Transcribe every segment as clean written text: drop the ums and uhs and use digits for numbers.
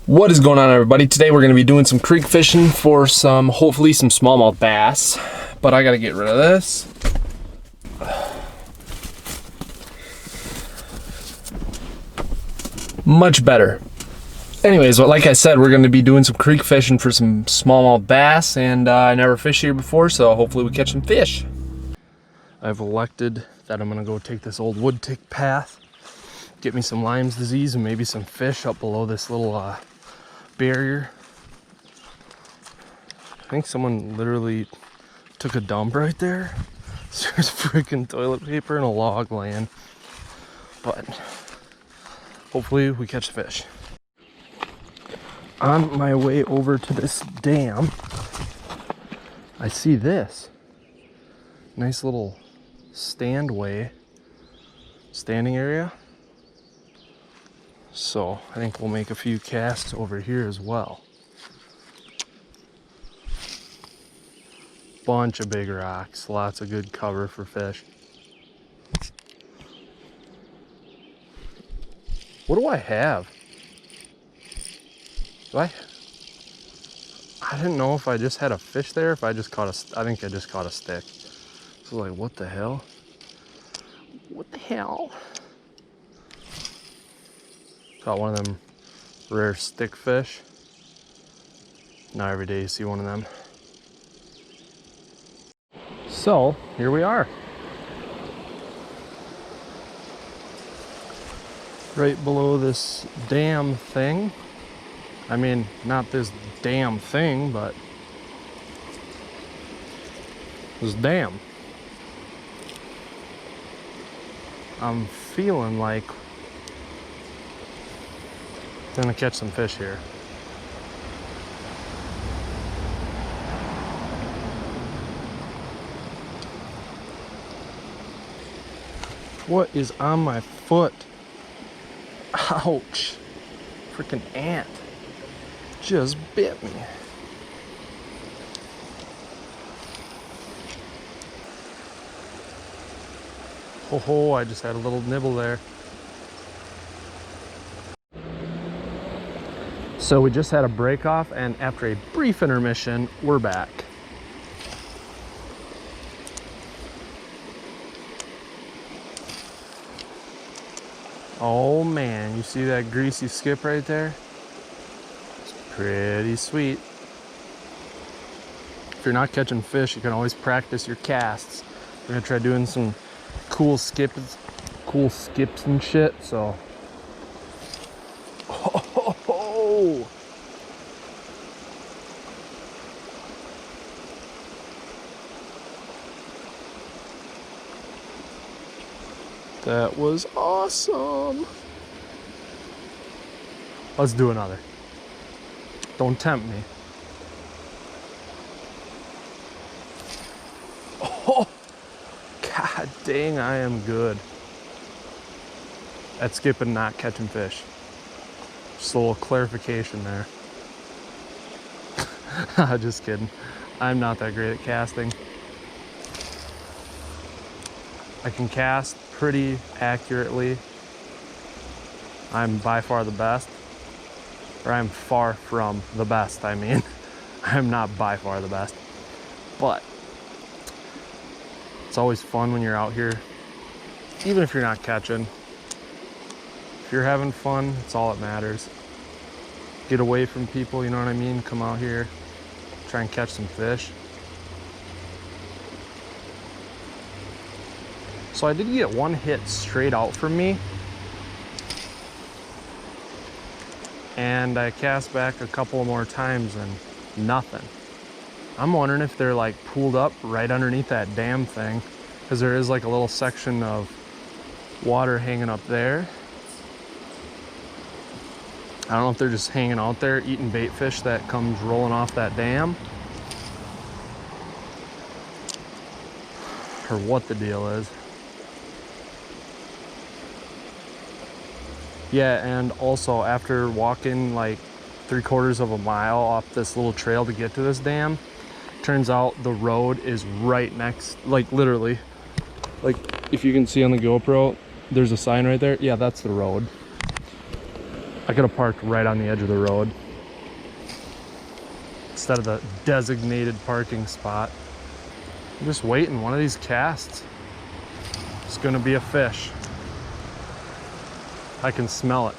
What is going on, everybody? Today we're going to be doing some creek fishing for hopefully some smallmouth bass, but I got to get rid of this. Much better. Anyways, like I said, we're going to be doing some creek fishing for some smallmouth bass, and I never fished here before, so hopefully we catch some fish. I've elected that I'm going to go take this old wood tick path, get me some Lyme's disease and maybe some fish up below this little barrier. I think someone literally took a dump right there. There's freaking toilet paper and a log laying, but hopefully we catch fish. On my way over to this dam, I see this nice little standing area. So I think we'll make a few casts over here as well. Bunch of big rocks, lots of good cover for fish. What do I have? I didn't know if I just had a fish there, if I just caught I think I just caught a stick. So like, what the hell? What the hell? Caught one of them rare stick fish. Not every day you see one of them. So here we are. Right below this dam thing. I mean, not this damn thing, but this dam. I'm feeling like I'm gonna catch some fish here. What is on my foot? Ouch. Freaking ant just bit me. Oh, I just had a little nibble there. So we just had a break off, and after a brief intermission, we're back. Oh man, you see that greasy skip right there? It's pretty sweet. If you're not catching fish, you can always practice your casts. We're gonna try doing some cool skips and shit, so. Oh. That was awesome. Let's do another. Don't tempt me. Oh, god dang, I am good at skipping, not catching fish. Just a little clarification there. Just kidding. I'm not that great at casting. I can cast pretty accurately. I'm by far the best. Or I'm far from the best, I mean. I'm not by far the best. But it's always fun when you're out here. Even if you're not catching. If you're having fun, it's all that matters. Get away from people, you know what I mean? Come out here, try and catch some fish. So I did get one hit straight out from me. And I cast back a couple more times and nothing. I'm wondering if they're like pooled up right underneath that damn thing, because there is like a little section of water hanging up there. I don't know if they're just hanging out there eating bait fish that comes rolling off that dam, or what the deal is. Yeah, and also after walking like 3/4 of a mile off this little trail to get to this dam, turns out the road is right next, like literally, like if you can see on the GoPro, there's a sign right there. Yeah, that's the road. I could have parked right on the edge of the road instead of the designated parking spot. I'm just waiting. One of these casts is gonna be a fish. I can smell it.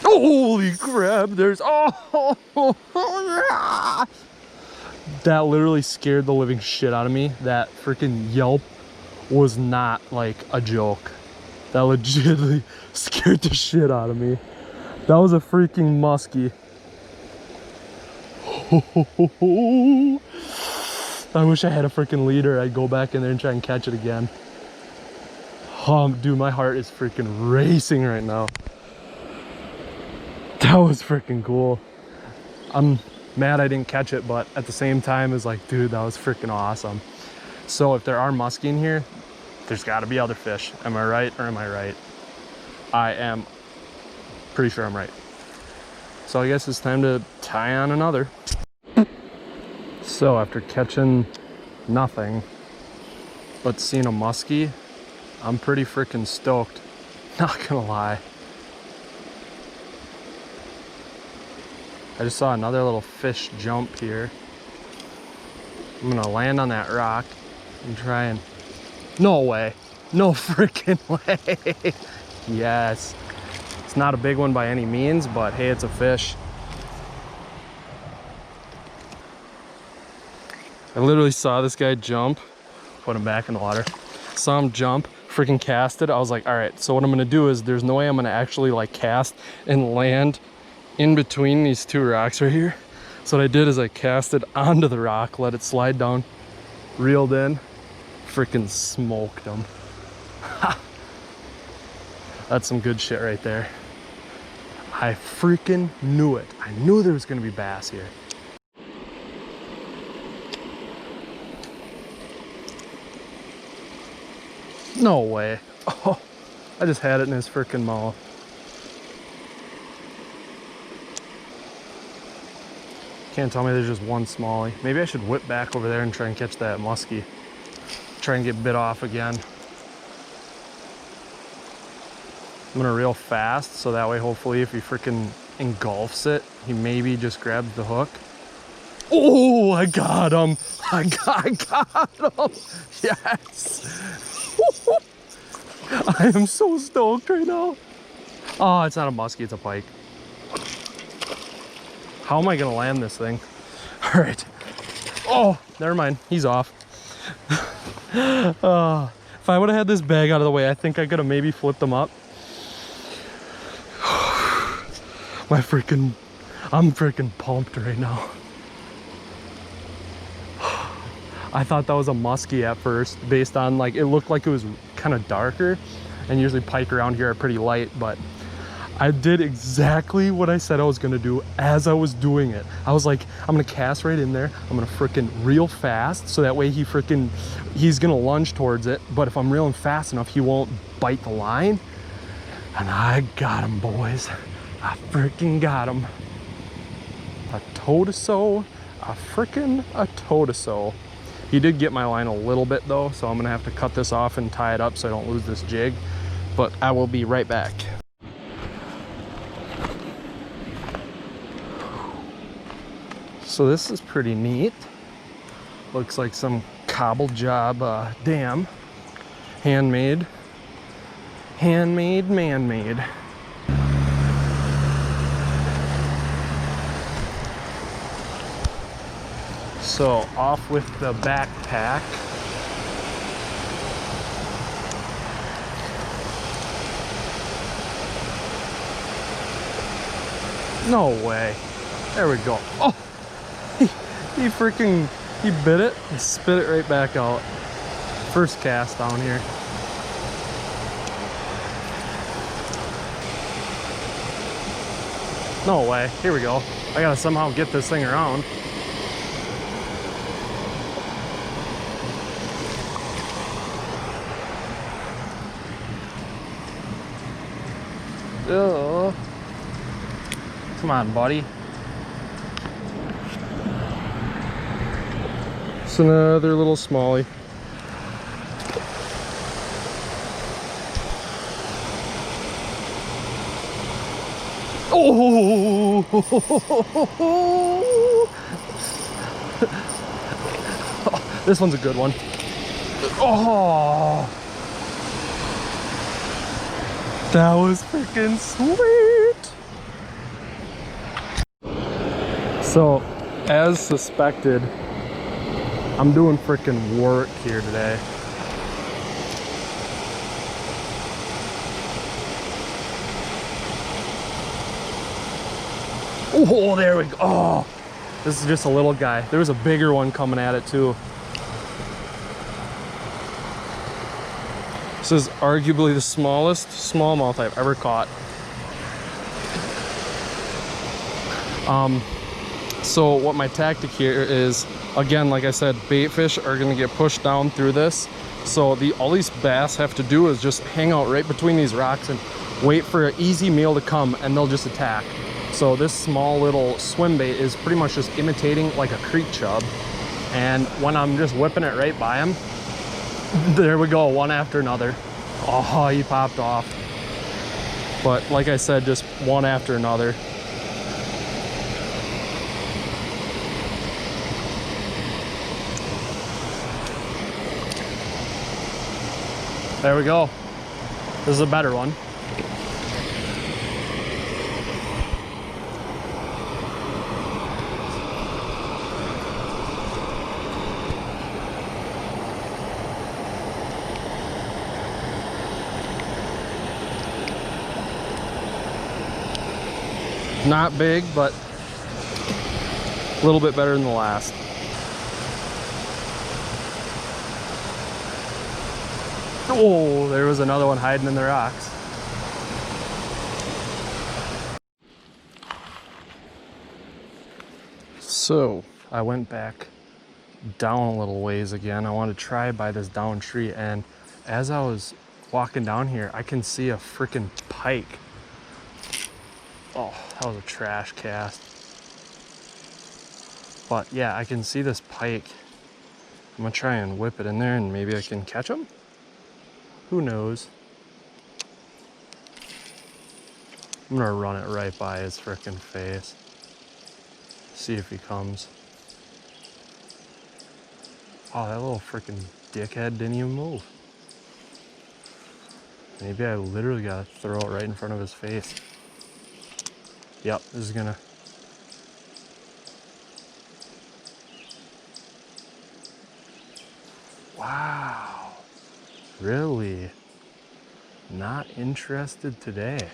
Holy crap, there's, oh, that literally scared the living shit out of me. That freaking yelp was not like a joke. That legitimately scared the shit out of me. That was a freaking musky. I wish I had a freaking leader. I'd go back in there and try and catch it again. Dude, my heart is freaking racing right now. That was freaking cool. I'm mad I didn't catch it, but at the same time, it's like, dude, that was freaking awesome. So if there are muskie in here, there's got to be other fish. Am I right or am I right? I am pretty sure I'm right. So I guess it's time to tie on another. So after catching nothing but seeing a muskie, I'm pretty freaking stoked. Not gonna lie. I just saw another little fish jump here. I'm gonna land on that rock and try and... No way. No freaking way. Yes. It's not a big one by any means, but hey, it's a fish. I literally saw this guy jump, put him back in the water. Saw him jump, freaking cast it. I was like, all right, so what I'm gonna do is there's no way I'm gonna actually like cast and land in between these two rocks right here. So what I did is I cast it onto the rock, let it slide down, reeled in, freaking smoked him. That's some good shit right there. I freaking knew it. I knew there was gonna be bass here. No way. Oh, I just had it in his freaking mouth. Can't tell me there's just one smallie. Maybe I should whip back over there and try and catch that muskie. Try and get bit off again. I'm gonna reel fast so that way hopefully if he freaking engulfs it, he maybe just grabs the hook. Oh, I got him. I got him. Yes. I am so stoked right now. Oh, it's not a muskie, it's a pike. How am I gonna land this thing? All right. Oh, never mind, he's off. If I would have had this bag out of the way, I think I could have maybe flipped them up. I'm freaking pumped right now. I thought that was a muskie at first, based on like, it looked like it was kind of darker, and usually pike around here are pretty light, but I did exactly what I said I was gonna do as I was doing it. I was like, I'm gonna cast right in there, I'm gonna freaking reel fast, so that way he's gonna lunge towards it, but if I'm reeling fast enough, he won't bite the line. And I got him, boys. I freaking got him. A toe-to-so, a toe-to-so. He did get my line a little bit though, so I'm gonna have to cut this off and tie it up so I don't lose this jig, but I will be right back. So this is pretty neat. Looks like some cobble job dam. Handmade, man-made. So off with the backpack. No way. There we go. Oh, he bit it and spit it right back out. First cast down here. No way. Here we go. I gotta somehow get this thing around. Oh. Come on, buddy. It's another little smallie. Oh! This one's a good one. Oh! That was freaking sweet! So, as suspected, I'm doing freaking work here today. Oh, there we go. Oh, this is just a little guy. There was a bigger one coming at it too. This is arguably the smallest smallmouth I've ever caught. So what my tactic here is, again, like I said, bait fish are gonna get pushed down through this. So all these bass have to do is just hang out right between these rocks and wait for an easy meal to come, and they'll just attack. So this small little swim bait is pretty much just imitating like a creek chub. And when I'm just whipping it right by him, there we go, one after another. Oh, he popped off. But like I said, just one after another. There we go. This is a better one. Not big, but a little bit better than the last. Oh, there was another one hiding in the rocks. So I went back down a little ways again. I wanted to try by this down tree, and as I was walking down here, I can see a freaking pike. Oh, that was a trash cast. But yeah, I can see this pike. I'm gonna try and whip it in there and maybe I can catch him. Who knows? I'm gonna run it right by his frickin' face. See if he comes. Oh, that little frickin' dickhead didn't even move. Maybe I literally gotta throw it right in front of his face. Yep, this is gonna... Wow. Really? Not interested today.